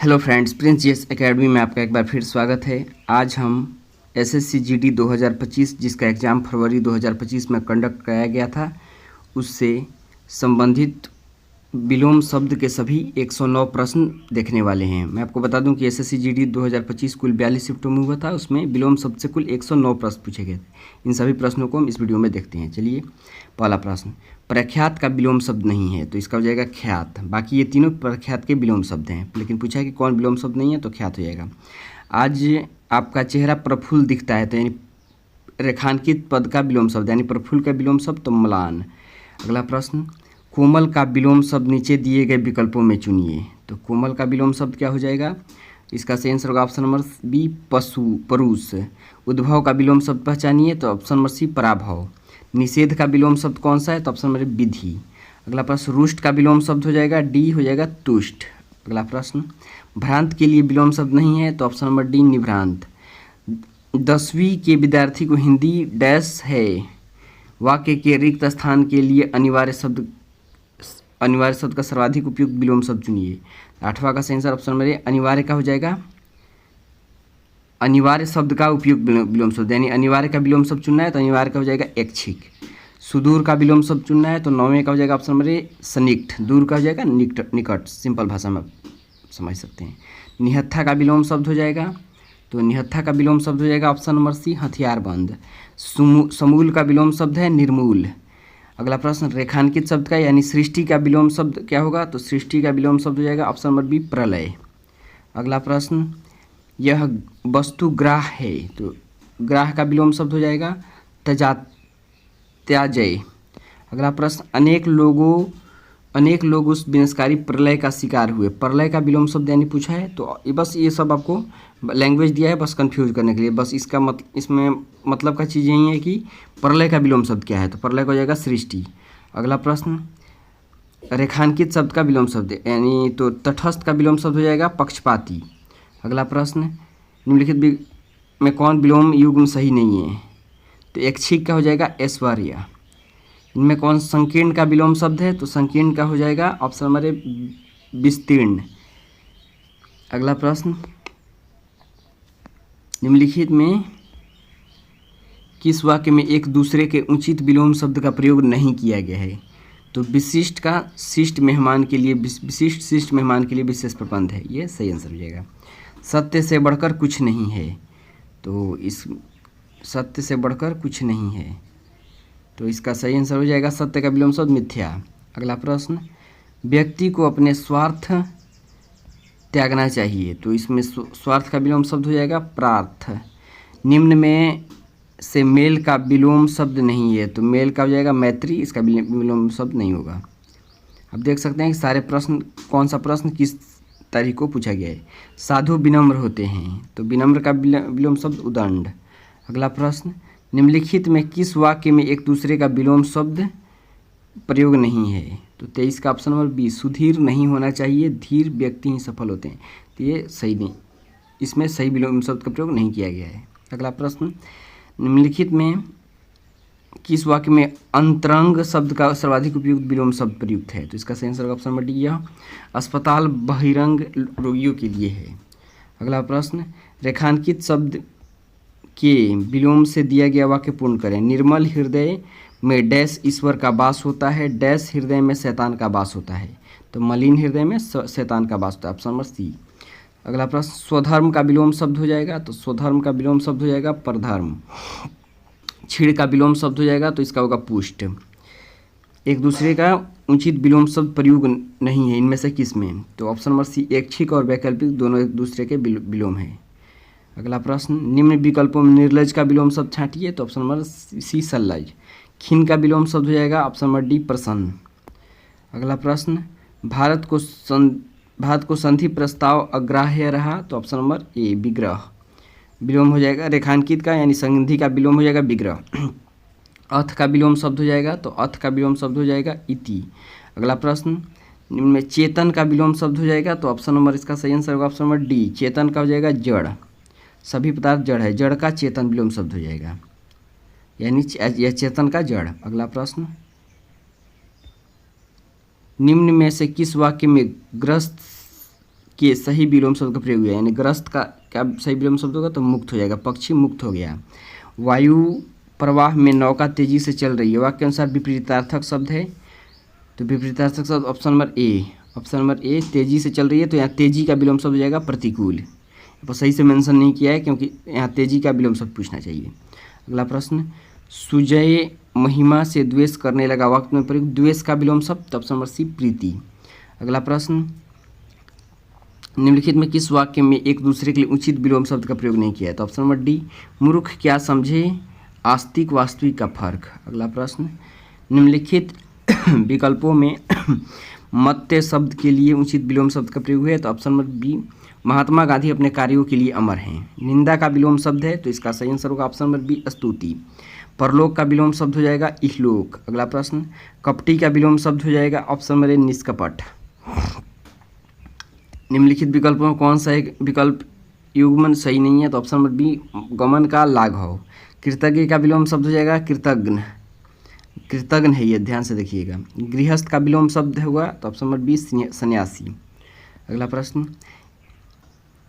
Hello friends, Prince GS academy में आपका एक बार फिर स्वागत है। आज हम एसएससी जीडी 2025 जिसका एग्ज़ाम फरवरी 2025 में कंडक्ट कराया गया था, उससे संबंधित विलोम शब्द के सभी 109 प्रश्न देखने वाले हैं। मैं आपको बता दूं कि एसएससी जीडी 2025 कुल 42 शिफ्टों में हुआ था, उसमें विलोम शब्द से कुल 109 प्रश्न पूछे गए थे। इन सभी प्रश्नों को हम इस वीडियो में देखते हैं। चलिए, पहला प्रश्न, प्रख्यात का विलोम शब्द नहीं है, तो इसका हो जाएगा ख्यात। बाकी ये तीनों प्रख्यात के विलोम शब्द हैं, लेकिन पूछा है कि कौन विलोम शब्द नहीं है, तो ख्यात हो जाएगा। आज आपका चेहरा प्रफुल्ल दिखता है, तो यानी रेखांकित पद का विलोम शब्द, यानी प्रफुल्ल का विलोम शब्द तो म्लान। अगला प्रश्न, कोमल का विलोम शब्द नीचे दिए गए विकल्पों में चुनिए। तो कोमल का विलोम शब्द क्या हो जाएगा? इसका सही आंसर होगा ऑप्शन नंबर बी, पशु, परुष। उद्भव का विलोम शब्द पहचानिए, तो ऑप्शन नंबर सी, पराभव। निषेध का विलोम शब्द कौन सा है? तो ऑप्शन नंबर विधि। अगला प्रश्न, रुष्ट का विलोम शब्द हो जाएगा डी, हो जाएगा तुष्ट। अगला प्रश्न, भ्रांत के लिए विलोम शब्द नहीं है, तो ऑप्शन नंबर डी, निभ्रांत। 10वीं के विद्यार्थी को हिंदी डैश है, वाक्य के रिक्त स्थान के लिए अनिवार्य शब्द का सर्वाधिक उपयुक्त विलोम शब्द चुनिए। 8वां का सही आंसर ऑप्शन नंबर ए, अनिवार्य का हो जाएगा, अनिवार्य शब्द का उपयुक्त विलोम शब्द, यानी अनिवार्य का विलोम शब्द चुनना है तो अनिवार्य का हो जाएगा ऐच्छिक। सुदूर का विलोम शब्द चुनना है तो 9वें का हो जाएगा ऑप्शन नंबर ए, सनिकट। दूर का हो जाएगा निकट, सिंपल भाषा में समझ सकते हैं। निहत्था का विलोम शब्द हो जाएगा, तो निहत्था का विलोम शब्द हो जाएगा ऑप्शन नंबर सी, हथियारबंद। समूल का विलोम शब्द है निर्मूल। अगला प्रश्न, रेखांकित शब्द का यानी सृष्टि का विलोम शब्द क्या होगा? तो सृष्टि का विलोम शब्द हो जाएगा ऑप्शन नंबर बी, प्रलय। अगला प्रश्न, यह वस्तु ग्राह है, तो ग्राह का विलोम शब्द हो जाएगा त्याजय। अगला प्रश्न, अनेक लोग उस विनाशकारी प्रलय का शिकार हुए। प्रलय का विलोम शब्द यानी पूछा है, तो बस ये सब आपको लैंग्वेज दिया है बस कंफ्यूज करने के लिए। बस इसका इसमें मतलब का चीज़ यही है कि प्रलय का विलोम शब्द क्या है, तो प्रलय का हो जाएगा सृष्टि। अगला प्रश्न, रेखांकित शब्द का विलोम शब्द यानी तो तटस्थ का विलोम शब्द हो जाएगा पक्षपाती। अगला प्रश्न, निम्नलिखित में कौन विलोम युग्म सही नहीं है? तो ऐच्छिक का हो जाएगा ऐश्वर्या। इनमें कौन संकीर्ण का विलोम शब्द है? तो संकीर्ण का हो जाएगा ऑप्शन नंबर ए, विस्तीर्ण। अगला प्रश्न, निम्नलिखित में किस वाक्य में एक दूसरे के उचित विलोम शब्द का प्रयोग नहीं किया गया है? तो विशिष्ट का शिष्ट मेहमान के लिए शिष्ट मेहमान के लिए विशेष प्रबंध है, ये सही आंसर हो जाएगा। सत्य से बढ़कर कुछ नहीं है, तो इस सत्य से बढ़कर कुछ नहीं है, तो इसका सही आंसर हो जाएगा सत्य का विलोम शब्द मिथ्या। अगला प्रश्न, व्यक्ति को अपने स्वार्थ त्यागना चाहिए, तो इसमें स्वार्थ का विलोम शब्द हो जाएगा प्रार्थ। निम्न में से मेल का विलोम शब्द नहीं है, तो मेल का हो जाएगा मैत्री, इसका विलोम शब्द नहीं होगा। अब देख सकते हैं कि सारे प्रश्न, कौन सा प्रश्न किस तारीख को पूछा गया है। साधु विनम्र होते हैं, तो विनम्र का विलोम शब्द उदंड। अगला प्रश्न, निम्नलिखित में किस वाक्य में एक दूसरे का विलोम शब्द प्रयोग नहीं है? तो 23 का ऑप्शन नंबर बी, सुधीर नहीं होना चाहिए, धीर व्यक्ति ही सफल होते हैं, तो ये सही नहीं, इसमें सही विलोम शब्द का प्रयोग नहीं किया गया है। अगला प्रश्न, निम्नलिखित में किस वाक्य में अंतरंग शब्द का सर्वाधिक उपयुक्त विलोम शब्द प्रयुक्त है? तो इसका सही आंसर ऑप्शन नंबर डी, यह अस्पताल बहिरंग रोगियों के लिए है। अगला प्रश्न, रेखांकित शब्द के विलोम से दिया गया वाक्य पूर्ण करें। निर्मल हृदय में डैश ईश्वर का वास होता है, डैश हृदय में शैतान का वास होता है, तो मलिन हृदय में शैतान का वास होता है, ऑप्शन नंबर सी। अगला प्रश्न, स्वधर्म का विलोम शब्द हो जाएगा, तो स्वधर्म का विलोम शब्द हो जाएगा परधर्म। क्षीण का विलोम शब्द हो जाएगा, तो इसका होगा पुष्ट। एक दूसरे का उचित विलोम शब्द प्रयोग नहीं है इनमें से किस में? तो ऑप्शन नंबर सी, ऐच्छिक और वैकल्पिक दोनों एक दूसरे के विलोम है। अगला प्रश्न, निम्न विकल्पों में निर्लज का विलोम शब्द छांटिए, तो ऑप्शन नंबर सी, सल्लज। खीन का विलोम शब्द हो जाएगा ऑप्शन नंबर डी, प्रसन्न। अगला प्रश्न, भारत को संधि प्रस्ताव अग्राह्य रहा, तो ऑप्शन नंबर ए, विग्रह। विलोम हो जाएगा रेखांकित का यानी संधि का विलोम हो जाएगा विग्रह। अथ का विलोम शब्द हो जाएगा, तो अथ का विलोम शब्द हो जाएगा इति। अगला प्रश्न, निम्न में चेतन का विलोम शब्द हो जाएगा, तो ऑप्शन नंबर इसका सही आंसर होगा ऑप्शन नंबर डी, चेतन का हो जाएगा जड़। सभी पदार्थ जड़ है, जड़ का चेतन विलोम शब्द हो जाएगा, यानी यह चेतन का जड़। अगला प्रश्न, निम्न में से किस वाक्य में ग्रस्त के सही विलोम शब्द का प्रयोग हुआ, यानी ग्रस्त का क्या सही विलोम शब्द होगा, तो मुक्त हो जाएगा, पक्षी मुक्त हो गया। वायु प्रवाह में नौका तेजी से चल रही है, वाक्य अनुसार विपरीतार्थक शब्द है, तो विपरीतार्थक शब्द ऑप्शन नंबर ए तेजी से चल रही है, तो यहाँ तेजी का विलोम शब्द हो जाएगा प्रतिकूल। तो सही से मेंशन नहीं किया है क्योंकि यहाँ तेजी का विलोम शब्द पूछना चाहिए। अगला प्रश्न, सुजय महिमा से द्वेष करने लगा, वाक्य में प्रयुक्त द्वेष का विलोम शब्द, तो ऑप्शन नंबर सी प्रीति। अगला प्रश्न, निम्नलिखित में किस वाक्य में एक दूसरे के लिए उचित विलोम शब्द का प्रयोग नहीं किया है, तो ऑप्शन नंबर डी मूर्ख क्या समझे आस्तिक वास्तविक का फर्क। अगला प्रश्न, निम्नलिखित विकल्पों में मत्स्य शब्द के लिए उचित विलोम शब्द का प्रयोग है, तो option number B Mahatma Gandhi अपने कार्यों के लिए अमर हैं। निंदा का विलोम शब्द है, तो इसका सही आंसर होगा ऑप्शन नंबर बी स्तुति। परलोक का विलोम शब्द हो जाएगा इहलोक। अगला प्रश्न, कपटी का विलोम शब्द हो जाएगा ऑप्शन नंबर ए निष्कपट। निम्नलिखित विकल्पों में कौन सा एक विकल्प युग्मन सही नहीं है, तो ऑप्शन नंबर बी गमन का लाघव। कृतज्ञ का विलोम शब्द हो जाएगा कृतज्ञ, कृतज्ञ है ये, ध्यान से देखिएगा। गृहस्थ का विलोम शब्द होगा, तो ऑप्शन नंबर बी सन्यासी। अगला प्रश्न,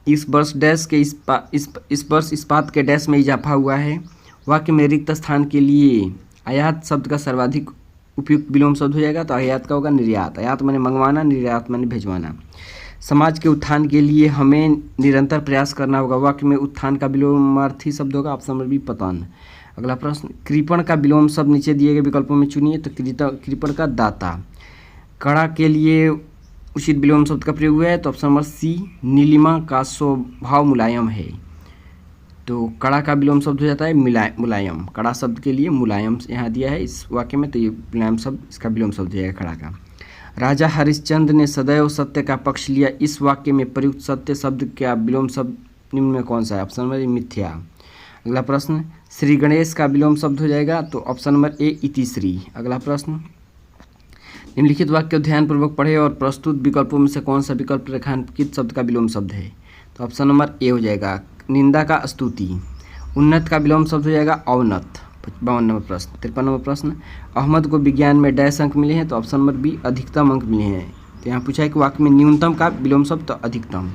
इस वर्ष डैश के इस वर्ष इस्पात के डैश में इजाफा हुआ है, वाक्य में रिक्त स्थान के लिए आयात शब्द का सर्वाधिक उपयुक्त विलोम शब्द हो जाएगा, तो आयात का होगा निर्यात। आयात माने मंगवाना, निर्यात माने भेजवाना। समाज के उत्थान के लिए हमें निरंतर प्रयास करना होगा, वाक्य में उत्थान का विलोमार्थी शब्द होगा, ऑप्शन नंबर बी पतन। अगला प्रश्न, कृपण का विलोम शब्द नीचे दिए गए विकल्पों में चुनिए, तो कृपण का दाता। कड़ा के लिए उचित विलोम शब्द का प्रयोग हुआ है, तो ऑप्शन नंबर सी नीलिमा का स्वभाव मुलायम है, तो कड़ा का विलोम शब्द हो जाता है मुलायम। कड़ा शब्द के लिए मुलायम यहाँ दिया है इस वाक्य में, तो ये मुलायम शब्द इसका विलोम शब्द हो जाएगा कड़ा का। राजा हरिश्चंद्र ने सदैव सत्य का पक्ष लिया, इस वाक्य में प्रयुक्त सत्य शब्द का विलोम शब्द निम्न में कौन सा है, ऑप्शन नंबर ए मिथ्या। अगला प्रश्न, श्री गणेश का विलोम शब्द हो जाएगा, तो ऑप्शन नंबर ए इतिश्री। अगला प्रश्न, निम्नलिखित वाक्य को ध्यानपूर्वक पढ़े और प्रस्तुत विकल्पों में से कौन सा विकल्प रेखांकित शब्द का विलोम शब्द है, तो ऑप्शन नंबर ए हो जाएगा निंदा का स्तुति। उन्नत का विलोम शब्द हो जाएगा अवनत। 52 नंबर प्रश्न। 53 नंबर प्रश्न, अहमद को विज्ञान में डैश अंक मिले हैं, तो ऑप्शन नंबर बी अधिकतम अंक मिले हैं। तो यहाँ पूछा है कि वाक्य में न्यूनतम का विलोम शब्द, तो अधिकतम।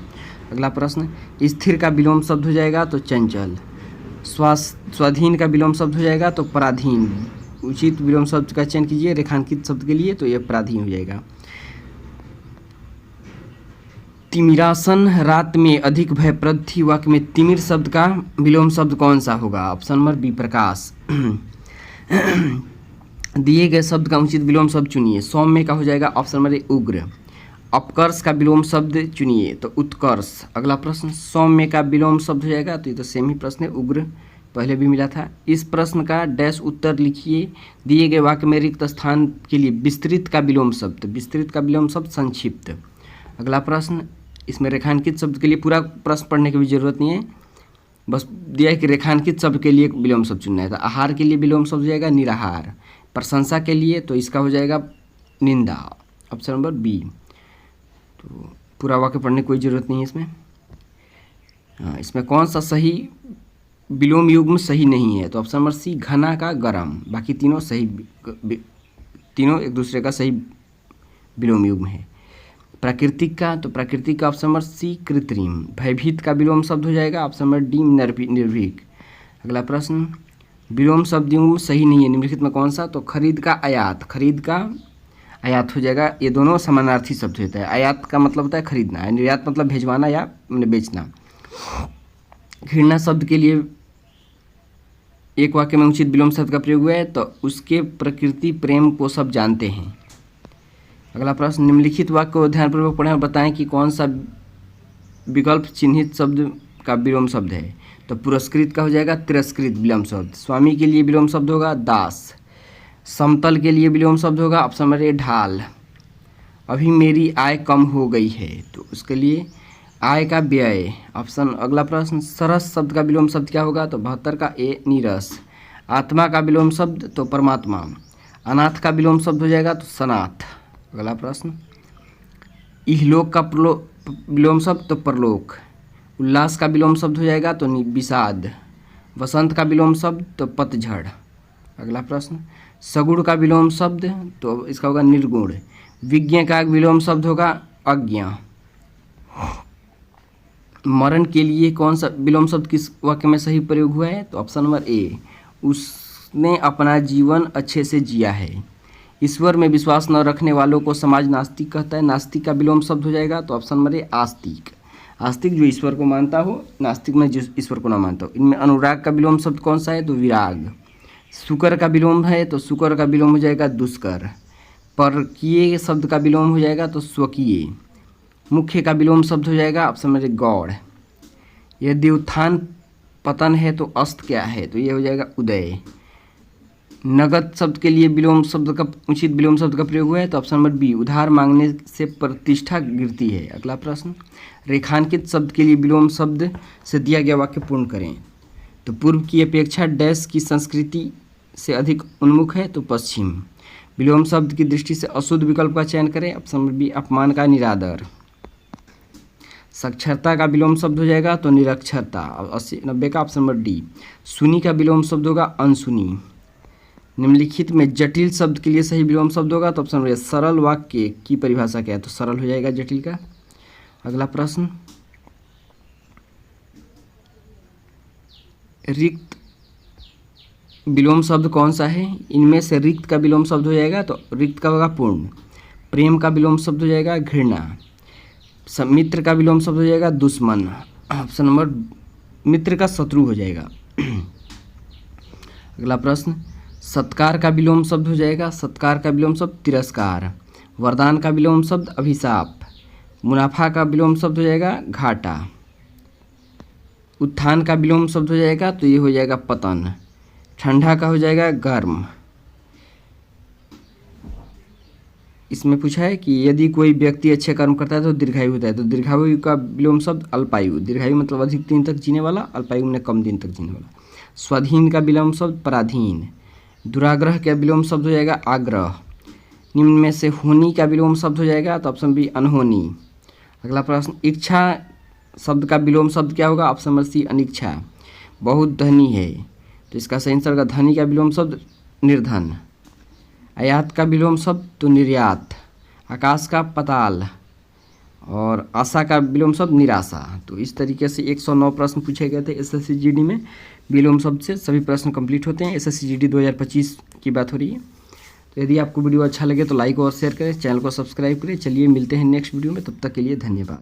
अगला प्रश्न, स्थिर का विलोम शब्द हो जाएगा, तो चंचल। स्वाधीन का विलोम शब्द हो जाएगा, तो पराधीन। उचित विलोम शब्द का चयन कीजिए रेखांकित शब्द के लिए, तो यह पराधीन हो जाएगा। तिमिरासन रात में अधिक भयप्रद थी, वाक्य में तिमिर शब्द का विलोम शब्द कौन सा होगा, ऑप्शन नंबर बी प्रकाश। दिए गए शब्द का उचित विलोम शब्द चुनिए, सौम्य का हो जाएगा ऑप्शन नंबर ए उग्र। अपकर्ष का विलोम शब्द चुनिए, तो उत्कर्ष। अगला प्रश्न, सौम्य का विलोम शब्द हो जाएगा, तो ये तो सेम ही प्रश्न है, उग्र पहले भी मिला था। इस प्रश्न का डैश उत्तर लिखिए, दिए गए वाक्य में रिक्त स्थान के लिए विस्तृत का विलोम शब्द, विस्तृत का विलोम शब्द संक्षिप्त। अगला प्रश्न, इसमें रेखांकित शब्द के लिए पूरा प्रश्न पढ़ने की भी जरूरत नहीं है, बस दिया है कि रेखांकित शब्द के लिए विलोम शब्द चुनना है। तो आहार के लिए विलोम शब्द हो जाएगा निराहार। प्रशंसा के लिए तो इसका हो जाएगा निंदा, ऑप्शन नंबर बी। तो पूरा वाक्य पढ़ने की कोई ज़रूरत नहीं है इसमें। हाँ, इसमें कौन सा सही विलोम युग्म सही नहीं है, तो ऑप्शन नंबर सी घना का गरम। बाकी तीनों सही, तीनों एक दूसरे का सही विलोम युग्म है। प्राकृतिक का, तो प्राकृतिक का ऑप्शन नंबर सी कृत्रिम। भयभीत का विलोम शब्द हो जाएगा ऑप्शन नंबर डी निर्भीक। अगला प्रश्न, विलोम शब्द युग्म सही नहीं है निम्नलिखित में कौन सा, तो खरीद का आयात। खरीद का आयात हो जाएगा, ये दोनों समानार्थी शब्द होता है। आयात का मतलब होता है खरीदना, निर्यात मतलब भेजवाना या बेचना। घृणा शब्द के लिए एक वाक्य में उचित विलोम शब्द का प्रयोग हुआ है, तो उसके प्रकृति प्रेम को सब जानते हैं। अगला प्रश्न, निम्नलिखित वाक्य को ध्यानपूर्वक पढ़ें और बताएं कि कौन सा विकल्प चिन्हित शब्द का विलोम शब्द है। तो पुरस्कृत का हो जाएगा तिरस्कृत विलोम शब्द। स्वामी के लिए विलोम शब्द होगा दास। समतल के लिए विलोम शब्द होगा ऑप्शन नंबर ए ढाल। अभी मेरी आय कम हो गई है, तो उसके लिए आय का व्यय ऑप्शन। अगला प्रश्न, सरस शब्द का विलोम शब्द क्या होगा, तो 72 का ए नीरस। आत्मा का विलोम शब्द तो परमात्मा। अनाथ का विलोम शब्द हो जाएगा तो सनाथ। अगला प्रश्न, इहलोक का विलोम शब्द तो परलोक। उल्लास का विलोम शब्द हो जाएगा तो विषाद। वसंत का विलोम शब्द तो पतझड़। अगला प्रश्न, सगुण का विलोम शब्द तो इसका होगा निर्गुण। विज्ञ का विलोम शब्द होगा अज्ञ। मरण के लिए कौन सा विलोम शब्द किस वाक्य में सही प्रयोग हुआ है? तो ऑप्शन नंबर ए, उसने अपना जीवन अच्छे से जिया है। ईश्वर में विश्वास न रखने वालों को समाज नास्तिक कहता है। नास्तिक का विलोम शब्द हो जाएगा तो ऑप्शन नंबर ए आस्तिक। आस्तिक जो ईश्वर को मानता हो, नास्तिक में जो ईश्वर को न मानता हो। इनमें अनुराग का विलोम शब्द कौन सा है? तो विराग। शुकर का विलोम है तो शुकर का विलोम हो जाएगा दुष्कर। परकीय शब्द का विलोम हो जाएगा तो स्वकीय। मुख्य का विलोम शब्द हो जाएगा ऑप्शन नंबर गौड़। यदि उत्थान पतन है तो अस्त क्या है? तो ये हो जाएगा उदय। नगद शब्द के लिए विलोम शब्द का उचित विलोम शब्द का प्रयोग हुआ है तो ऑप्शन नंबर बी, उधार मांगने से प्रतिष्ठा गिरती है। अगला प्रश्न, रेखांकित शब्द के लिए विलोम शब्द से दिया गया वाक्य पूर्ण करें। तो पूर्व की अपेक्षा डैश की संस्कृति से अधिक उन्मुख है तो पश्चिम। विलोम शब्द की दृष्टि से अशुद्ध विकल्प का चयन करें। ऑप्शन नंबर बी, अपमान का निरादर। साक्षरता का विलोम शब्द हो जाएगा तो निरक्षरता। 80-90 का ऑप्शन नंबर डी। सुनी का विलोम शब्द होगा अनसुनी। निम्नलिखित में जटिल शब्द के लिए सही विलोम शब्द होगा तो ऑप्शन नंबर ए, सरल वाक्य की परिभाषा क्या है? तो सरल हो जाएगा जटिल का। अगला प्रश्न, रिक्त विलोम शब्द कौन सा है? इनमें से रिक्त का विलोम शब्द हो जाएगा तो रिक्त का होगा पूर्ण। प्रेम का विलोम शब्द हो जाएगा घृणा। मित्र का विलोम शब्द हो जाएगा दुश्मन। ऑप्शन नंबर मित्र का शत्रु हो जाएगा। अगला प्रश्न, सत्कार का विलोम शब्द हो जाएगा, सत्कार का विलोम शब्द तिरस्कार। वरदान का विलोम शब्द अभिशाप। मुनाफा का विलोम शब्द हो जाएगा घाटा। उत्थान का विलोम शब्द हो जाएगा तो ये हो जाएगा पतन। ठंडा का हो जाएगा गर्म। इसमें पूछा है कि यदि कोई व्यक्ति अच्छे कर्म करता है तो दीर्घायु होता है। तो दीर्घायु का विलोम शब्द अल्पायु। दीर्घायु मतलब अधिक दिन तक जीने वाला, अल्पायु में कम दिन तक जीने वाला। स्वाधीन का विलोम शब्द पराधीन। दुराग्रह का विलोम शब्द हो जाएगा आग्रह। निम्न में से होनी का विलोम शब्द हो जाएगा तो ऑप्शन बी अनहोनी। अगला प्रश्न, इच्छा शब्द का विलोम शब्द क्या होगा? ऑप्शन नंबर सी अनिच्छा। बहुत धनी है तो इसका सही आंसर होगा धनी का विलोम शब्द निर्धन। आयात का विलोम शब्द तो निर्यात। आकाश का पताल। और आशा का विलोम शब्द निराशा। तो इस तरीके से 109 प्रश्न पूछे गए थे एसएससी जीडी में। विलोम शब्द से सभी प्रश्न कंप्लीट होते हैं। एसएससी जीडी 2025 की बात हो रही है। तो यदि आपको वीडियो अच्छा लगे तो लाइक और शेयर करें, चैनल को सब्सक्राइब करें। चलिए मिलते हैं नेक्स्ट वीडियो में, तब तक के लिए धन्यवाद।